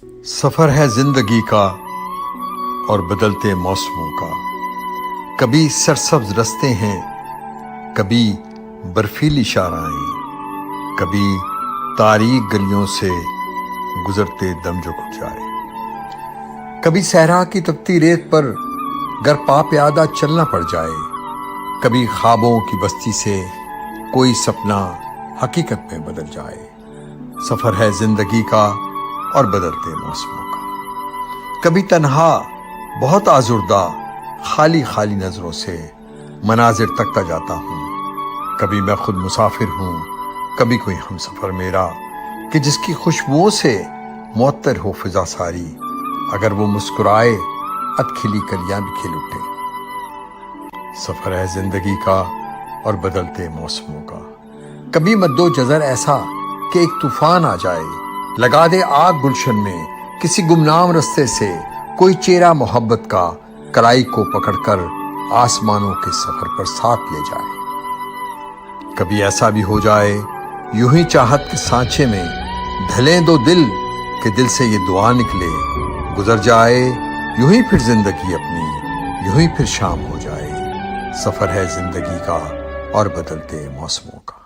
سفر ہے زندگی کا اور بدلتے موسموں کا، کبھی سرسبز رستے ہیں، کبھی برفیلی شاہراہیں، کبھی تاریک گلیوں سے گزرتے دم جو کھل جائے، کبھی صحرا کی تپتی ریت پر گر پا پیادہ چلنا پڑ جائے، کبھی خوابوں کی بستی سے کوئی سپنا حقیقت میں بدل جائے۔ سفر ہے زندگی کا اور بدلتے موسموں کا، کبھی تنہا بہت آزردہ خالی خالی نظروں سے مناظر تکتا جاتا ہوں، کبھی میں خود مسافر ہوں، کبھی کوئی ہم سفر میرا کہ جس کی خوشبوؤں سے معطر ہو فضا ساری، اگر وہ مسکرائے اد کھلی کلیاں بھی کھل اٹھیں۔ سفر ہے زندگی کا اور بدلتے موسموں کا، کبھی مدو جزر ایسا کہ ایک طوفان آ جائے، لگا دے آگ گلشن میں، کسی گمنام رستے سے کوئی چہرہ محبت کا کلائی کو پکڑ کر آسمانوں کے سفر پر ساتھ لے جائے۔ کبھی ایسا بھی ہو جائے یوں ہی چاہت کے سانچے میں ڈھلیں دو دل کہ دل سے یہ دعا نکلے، گزر جائے یوں ہی پھر زندگی اپنی، یوں ہی پھر شام ہو جائے۔ سفر ہے زندگی کا اور بدلتے موسموں کا۔